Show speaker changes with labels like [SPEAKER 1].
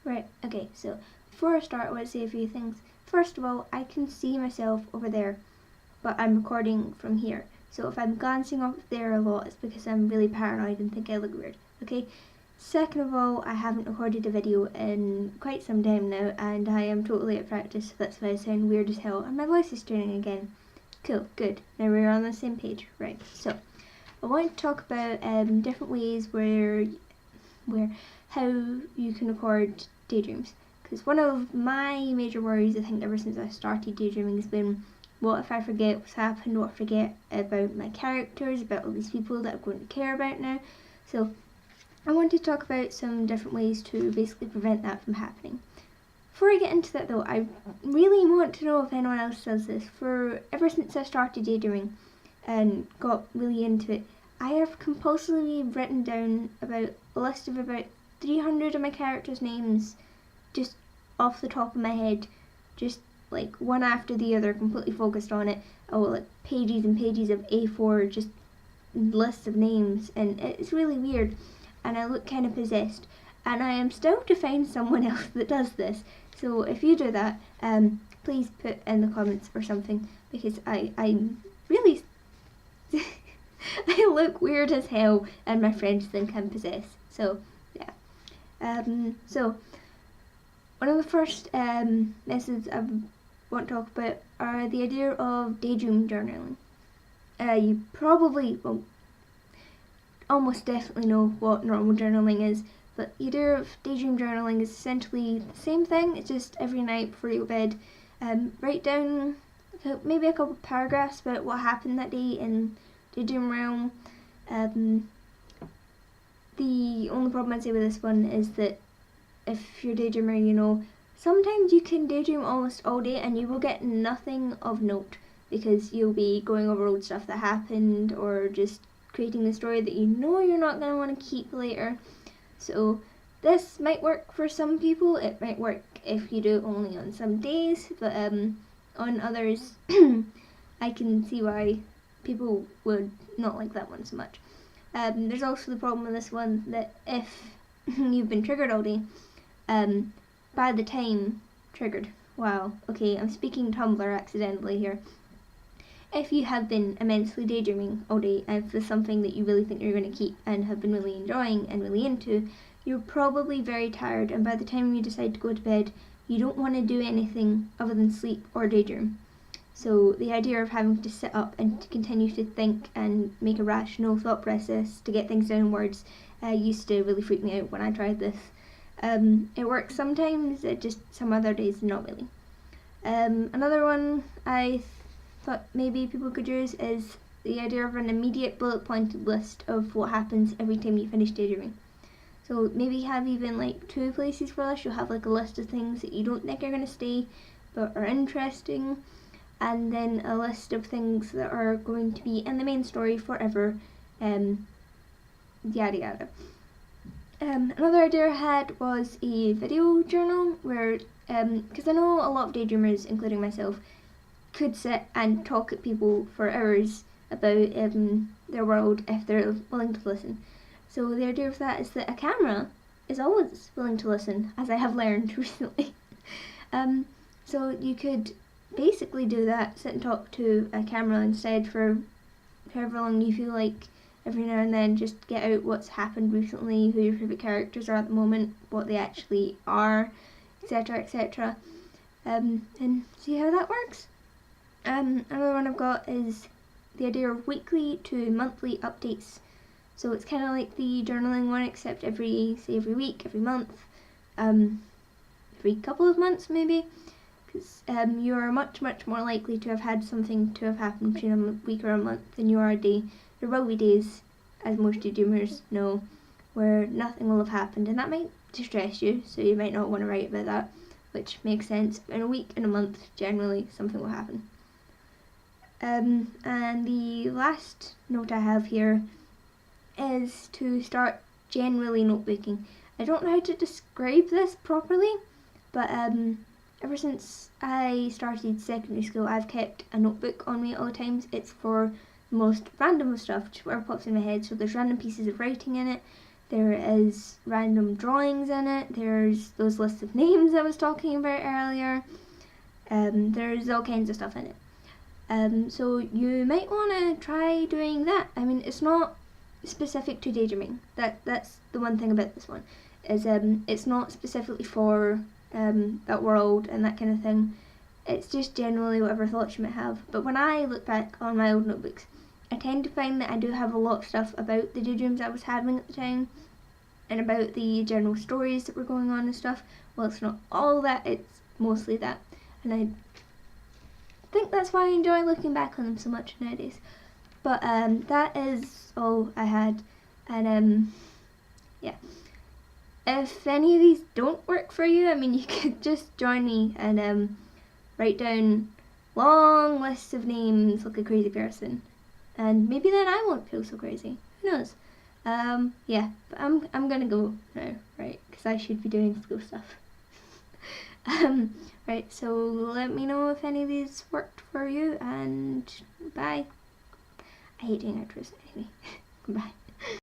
[SPEAKER 1] Right, okay, so before I start, I want to say a few things. First of all, I can see myself over there, but I'm recording from here. So if I'm glancing off there a lot, it's because I'm really paranoid and think I look weird, okay? Second of all, I haven't recorded a video in quite some time now, and I am totally at practice, so that's why I sound weird as hell, and my voice is turning again. Cool, good. Now we're on the same page. Right, so I want to talk about different ways where how you can record daydreams. Because one of my major worries, I think, ever since I started daydreaming has been, what if I forget what's happened? What if I forget about my characters, about all these people that I'm going to care about now? So I want to talk about some different ways to basically prevent that from happening. Before I get into that though, I really want to know if anyone else does this. For ever since I started daydreaming and got really into it, I have compulsively written down about a list of about 300 of my characters' names just off the top of my head, just like one after the other, completely focused on it. Oh, like pages and pages of A4, just lists of names, and it's really weird, and I look kind of possessed. And I am still to find someone else that does this. So if you do that, please put in the comments or something, because I really I look weird as hell, and my friends think I'm possessed. So yeah. So one of the first methods I want to talk about are the idea of daydream journaling. You probably, well, almost definitely know what normal journaling is, but the idea of daydream journaling is essentially the same thing. It's just every night before you go to bed, write down maybe a couple paragraphs about what happened that day in daydream realm. The only problem I'd say with this one is that if you're a daydreamer, sometimes you can daydream almost all day and you will get nothing of note, because you'll be going over old stuff that happened, or just creating the story that you're not going to want to keep later. So this might work for some people. It might work if you do it only on some days, but on others I can see why people would not like that one so much. There's also the problem with this one that if you've been triggered all day, by the time triggered, wow, okay, I'm speaking Tumblr accidentally here. If you have been immensely daydreaming all day, and if there's something that you really think you're going to keep and have been really enjoying and really into, you're probably very tired, and by the time you decide to go to bed, you don't want to do anything other than sleep or daydream. So the idea of having to sit up and to continue to think and make a rational thought process to get things down in words used to really freak me out when I tried this. It works sometimes, it just some other days not really. Another one I thought maybe people could use is the idea of an immediate bullet pointed list of what happens every time you finish daydreaming. So maybe have even like 2 places for this. You'll have like a list of things that you don't think are going to stay but are interesting, and then a list of things that are going to be in the main story forever, yada yada. Another idea I had was a video journal where, because I know a lot of daydreamers, including myself, could sit and talk at people for hours about their world if they're willing to listen. So the idea of that is that a camera is always willing to listen, as I have learned recently. So you could basically do that, sit and talk to a camera instead for however long you feel like. Every now and then just get out what's happened recently, who your favourite characters are at the moment, what they actually are, etc, etc, and see how that works. Another one I've got is the idea of weekly to monthly updates. So it's kind of like the journaling one, except every week, every month, every couple of months maybe, because you are much more likely to have had something to have happened between a week or a month than you are a day. There will be days, as most daydreamers know, where nothing will have happened, and that might distress you, so you might not want to write about that, which makes sense. In a week and a month, generally, something will happen. And the last note I have here is to start generally notebooking. I don't know how to describe this properly, but ever since I started secondary school, I've kept a notebook on me at all times. It's for the most random of stuff, just whatever pops in my head. So there's random pieces of writing in it. there is random drawings in it, there's those lists of names I was talking about earlier, there's all kinds of stuff in it. So you might want to try doing that. I mean, it's not specific to daydreaming. That's the one thing about this one, is it's not specifically for that world and that kind of thing. It's just generally whatever thoughts you might have. But when I look back on my old notebooks, I tend to find that I do have a lot of stuff about the daydreams I was having at the time, and about the general stories that were going on and stuff. Well, it's not all that, it's mostly that. And I think that's why I enjoy looking back on them so much nowadays. But that is all I had. And yeah. If any of these don't work for you, I mean, you could just join me and write down long lists of names like a crazy person. And maybe then I won't feel so crazy. Who knows? Yeah, but I'm gonna go now, right? Because I should be doing school stuff. Right, so let me know if any of these worked for you, and bye. I hate doing outros anyway. Bye.